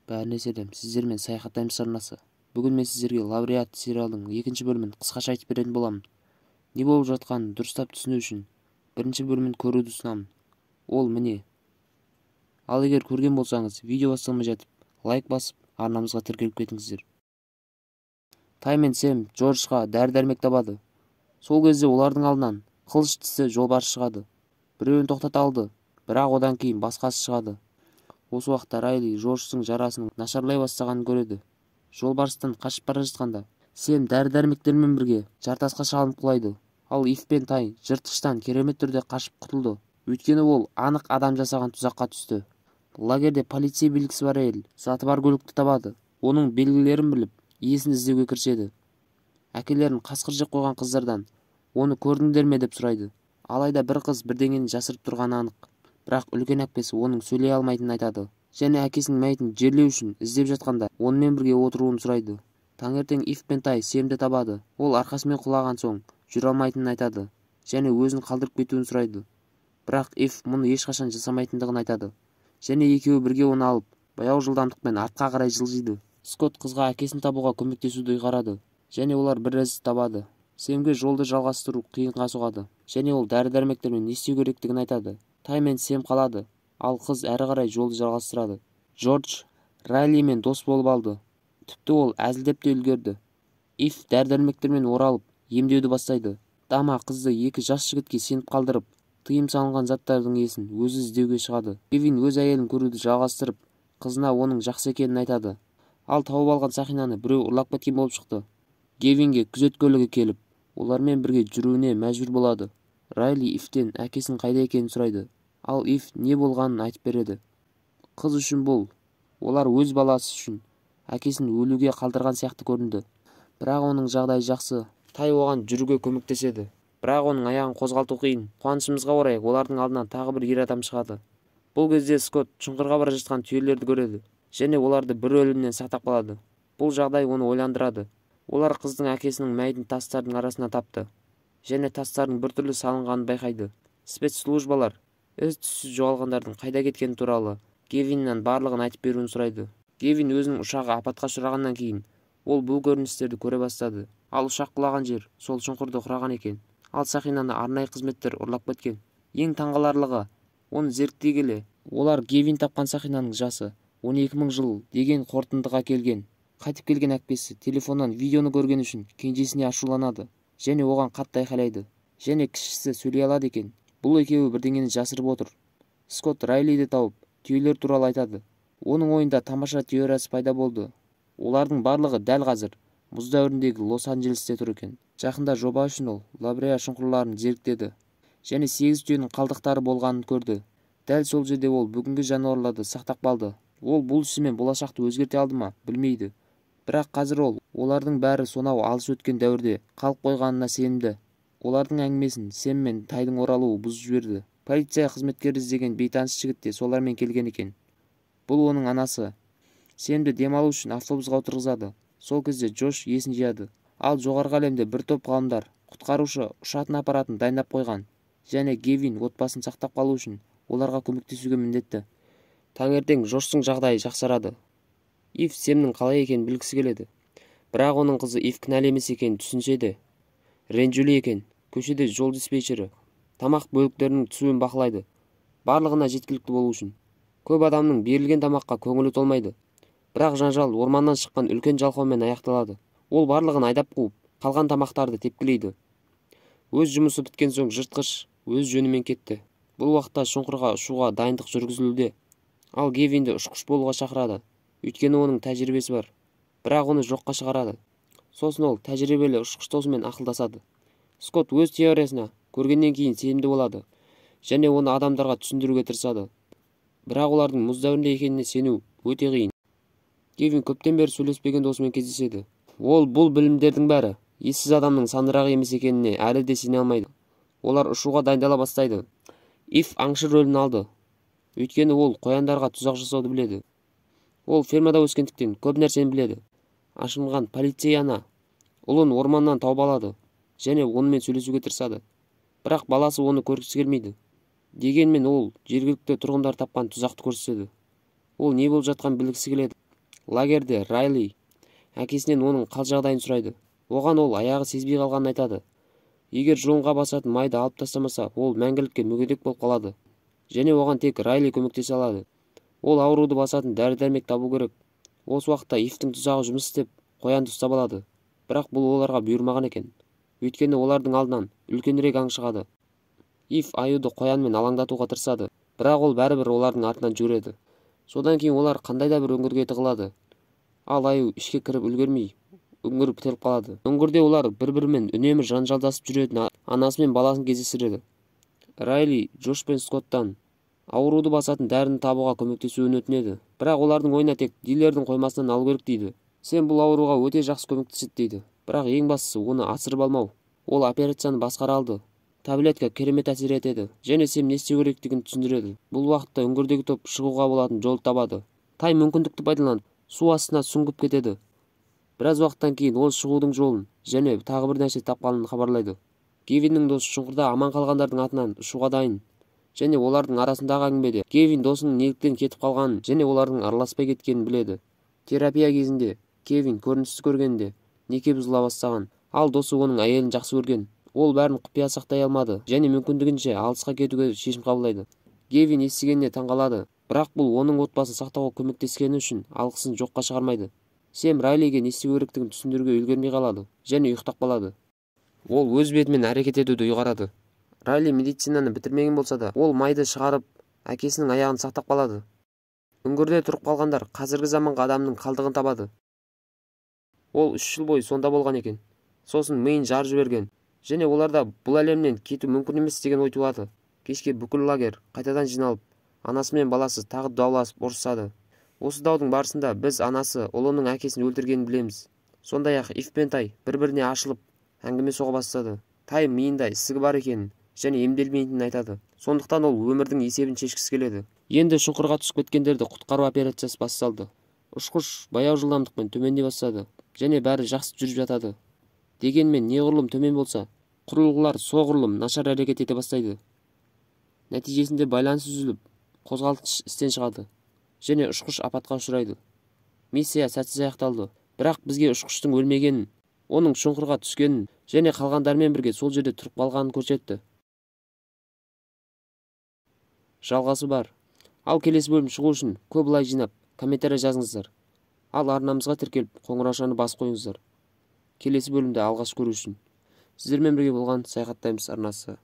Бәріне сәлем, сіздермен саяхаттаймыз арнасы. Бүгін мен сіздерге Лауреат сериалының екінші бөлімін қысқаша айтып беретін боламын. Не болып жатқанын дұрыстап түсіну үшін бірінші бөлімін көруді ұсынамын. Ол міне. Ал егер көрген болсаңыз, видео басталмай жатып, лайк басып, арнамызға тіркеліп кетіңіздер. Тай мен Сэм Джорджға дәрі-дәрмек табады. Сол кезде олардың алдынан қылыш тісі жолбарыс шығады. Біреуін тоқтата алды, бірақ одан кейін басқасы шығады. Осы уақытта Райли Джорджтың жарасының нашарлай бастағанын көреді. Жолбарыстан қашып бара жатқанда Сэм дәрі-дәрмектермен бірге жартасқа шалынып құлайды. Ал Ив пен Тай жыртқыштан керемет түрде қашып құтылды. Өйткені ол анық адам жасаған тұзаққа түсті. Лагерде полиция белгісі бар әйел заты бар көлікті табады. Оның белгілерін біліп, иесін іздеуге кіріседі. Әкелерін қасқыр жеп қойған қыздардан оны көрдіңдер ме деп сұрайды. Алайда бір қыз бірдеңені жасырып тұрғаны анық. Бірақ үлкен әпкесі оның сөйлей алмайтынын айтады. Және әкесінің мәйітін жерлеу үшін іздеп жатқанда онымен бірге отыруын сұрайды. Таңертең Ив пен Тай Сэмді табады. Ол арқасымен құлаған соң жүре алмайтынын айтады. Және өзін қалдырып кетуін сұрайды. Бірақ Ив мұны ешқашан жасамайтындығын айтады. Және екеуі бірге оны алып, баяу жылдамдықпен артқа қарай жылжиды. Скотт қызға әкесін табуға көмектесуді ұйғарады. Және олар бір із табады. Сэмге жолды жалғастыру қиынға соғады. Және ол дәрі-дәрмектермен не істеу керектігін айтады. Тай мен Сэм қалады, ал қыз әрі қарай жолды жалғастырады. Джордж Райлимен дос болып алды. Тіпті ол әзілдеп те үлгерді. Ив дәрі-дәрмектермен оралып, емдеуді бастайды. Дама қызды екі жас жігітке сеніп қалдырып, тыйым салынған заттардың иесін өзі іздеуге шығады. Кевин өз әйелін көруді жалғастырып, қызына оның жақсы екенін айтады. Ал тауып алған сақинаны біреу ұрлап кеткен болып шықты. Кевинге күзет көлігі келіп, олармен бірге жүруіне мәжбүр болады. Райли Ивтен әкесінің қайда екенін сұрайды. Ал Ив не болғанын айтып береді. Қыз үшін бұл, олар өз баласы үшін әкесін өлуге қалдырған сияқты көрінді. Бірақ оның жағдайы жақсы. Тай оған жүруге көмектеседі. Бірақ оның аяғын қозғалту қиын. Қуанышымызға орай олардың алдынан тағы бір ер адам шығады. Бұл кезде Скотт шұңқырға бара жатқан түйелерді көреді. Және оларды бір өлімнен сақтап қалады. Бұл жағдай оны ойландырады. Олар қыздың әкесінің мәйітін тастардың арасына тапты. Және тастардың біртүрлі салынғанын байқайды. Спецслужбалар із-түссіз жоғалғандардың қайда кеткені туралы Кевиннен барлығын айтып беруін сұрайды. Кевин өзінің ұшағы апатқа ұшырағаннан кейін ол бұл көріністерді көре бастады. Ал ұшақ құлаған жер сол шұңқырды құраған екен. Ал сақинаны арнайы қызметтер ұрлап кеткен. Ең таңғаларлығы, оны зерттей келе, олар Кевин тапқан сақинаның жасы 12.000 жыл деген қорытындыға келген. Қайтып келген әпкесі телефоннан видеоны көрген үшін кенжесіне ашуланады. Және оған қатты айқайлайды. Және кішісі сөйлей алады екен. Бұл екеуі бірдеңені жасырып отыр. Скотт Райлиді тауып, түйелер туралы айтады. Оның ойында тамаша теориясы пайда болды. Олардың барлығы дәл қазір мұз дәуіріндегі Лос-Анджелесте тұр екен. Жақында жоба үшін ол Лабреа шұңқырларын зерттеді. Және 8 түйенің қалдықтары болғанын көрді. Дәл сол жерде ол бүгінгі жануарларды сақтап қалды. Ол бұл ісімен болашақты өзгерте алды ма, білмейді. Бірақ қазір ол олардың бәрі сонау алыс өткен дәуірде қалып қойғанына сенімді. Олардың әңгімесін Сэм мен Тайдың оралуы бұзып жіберді. Полиция қызметкері іздеген бейтаныс жігіт те солармен келген екен. Бұл оның анасы. Сэмді демалу үшін автобусқа отырғызады. Сол кезде Джош есін жияды. Ал жоғарғы әлемде бір топ ғалымдар құтқарушы ұшатын аппаратын дайындап қойған. Және Кевин отбасын сақтап қалу үшін оларға көмектесуге міндетті. Таңертең Джоштың жағдайы жақсарады. Ив Сэмнің қалай екенін білгісі келеді. Бірақ оның қызы Ив кінәлі емес екенін түсінсе де, ренжулі екен. Көшеде жол диспетчері тамақ бөліктерінің түсуін бақылайды. Барлығына жеткілікті болу үшін. Көп адамның берілген тамаққа көңілі толмайды. Бірақ жанжал орманнан шыққан үлкен жалқаумен аяқталады. Ол барлығын айдап қуып, қалған тамақтарды тепкілейді. Өз жұмысы біткен соң жыртқыш өз жөнімен кетті. Бұл уақытта шұңқырға ұшуға дайындық жүргізілуде. Ал Кевинді ұшқыш болуға шақырады. Өйткені оның тәжірибесі бар. Бірақ оны жоққа шығарады. Сосын ол тәжірибелі ұшқыш досымен ақылдасады. Скотт өз теориясына көргеннен кейін сенімді болады. Және оны адамдарға түсіндіруге тырысады. Бірақ олардың мұз дәуірінде екеніне сену өте қиын. Кевин көптен бері сөйлеспеген досымен кездеседі. Ол бұл білімдердің бәрі ессіз адамның сандырағы емес екеніне әлі де сене алмайды. Олар ұшуға дайындала бастайды. Ив аңшы рөлін алды. Өйткені ол қояндарға тұзақ жасауды біледі. Ол фермада өскендіктен көп нәрсені біледі. Ашынған полицияна ұлын орманнан тауып алады. Және онымен сөйлесуге тырысады. Бірақ баласы оны көргісі келмейді. Дегенмен ол жергілікті тұрғындар тапқан тұзақты көрсетеді. Ол не болып жатқан білгісі келеді. Лагерде Райли әкесінен оның қал жағдайын сұрайды. Оған ол аяғы сезбей қалғанын айтады. Егер жұлынға басатын майды алып тастамаса, ол мәңгілікке мүгедек болып қалады. Және оған тек Райли көмектесе алады. Ол ауруды басатын дәрі-дәрмек табу керек. Осы уақытта Ифтің тұзағы жұмыс істеп, қоянды ұстап алады. Бірақ бұл оларға бұйырмаған екен. Өйткені олардың алдынан үлкенірек аң шығады. Иф аюды қоянмен алаңдатуға тырысады, бірақ ол бәрібір олардың артынан жүреді. Содан кейін олар қандай да бір үңгірге тығылады. Ал аю ішке кіріп үлгермей, үңгір бітеліп қалады. Үңгірде олар бір-бірімен үнемі жанжалдасып жүретін анасы мен баласын кездестіреді. Райли Джош пен Скоттан ауруды басатын дәріні табуға көмектесуін өтінеді. Бірақ олардың ойына тек дилердің қоймасынан алу керек дейді. Сен бұл ауруға өте жақсы көмектеседі дейді. Бірақ ең бастысы оны асырып алмау. Ол операцияны басқара алды. Таблетка керемет әсер етеді, және Сэм не істеу керектігін түсіндіреді. Бұл уақытта үңгірдегі топ шығуға болатын жол табады. Тай мүмкіндікті пайдаланып, су астына сүңгіп кетеді. Біраз уақыттан кейін ол шығудың жолын және тағы бір нәрсе тапқанын хабарлайды. Кевиннің досы шұңқырда аман қалғандардың атынан ұшуға дайын. Және олардың арасындағы әңгімеде Кевин досының неліктен кетіп қалғанын және олардың араласпай кеткенін біледі. Терапия кезінде Кевин көріністі көргенде неке бұзыла бастаған, ал досы оның әйелін жақсы көрген. Ол бәрін құпия сақтай алмады және мүмкіндігінше алысқа кетуге шешім қабылдайды. Кевин естігеніне таңғалады, бірақ бұл оның отбасын сақтауға көмектескені үшін алғысын жоққа шығармайды. Сэм Райлиге не істеу керектігін түсіндіруге үлгермей қалады және ұйықтап қалады. Ол өз бетімен әрекет етуді ұйғарады. Райли медицинаны бітірмеген болса да, ол майды шығарып, әкесінің аяғын сақтап қалады. Үңгірде тұрып қалғандар қазіргі заманғы адамның қалдығын табады. Ол 3 жыл бойы сонда болған екен. Сосын миын жарып жіберген. Және оларда бұл әлемнен кету мүмкін емес деген ой туады. Кешке бүкіл лагер қайтадан жиналып, анасы мен баласы тағы дауласып ұрысады. Осы даудың барысында біз анасы ұлының әкесін өлтіргенін білеміз. Сондай-ақ Иф пен Тай бір-біріне ашылып, әңгіме соға бастады. Тай миында ісігі бар екенін және емделмейтінін айтады. Сондықтан ол өмірдің есебін шешкісі келеді. Енді шұңқырға түсіп кеткендерді құтқару операциясы басталды. Ұшқыш баяу жылдамдықпен төмендей бастады және бәрі жақсы жүріп жатады. Дегенмен неғұрлым төмен болса, құрылғылар соғұрлым нашар әрекет ете бастайды. Нәтижесінде байланыс үзіліп, қозғалтқыш істен шығады және ұшқыш апатқа ұшырайды. Миссия сәтсіз аяқталды, бірақ бізге ұшқыштың өлмегенін, оның шұңқырға түскенін және қалғандармен бірге сол жерде тұрып қалғанын көрсетті. Жалғасы бар. Ал келесі бөлім шығу үшін көп лайк жинап, комментарий жазыңыздар. Ал арнамызға тіркеліп, қоңыраушаны бас қойыңыздар. Келесі бөлімді алғаш көру үшін. Сіздермен бірге болған Саяхаттаймыз арнасы.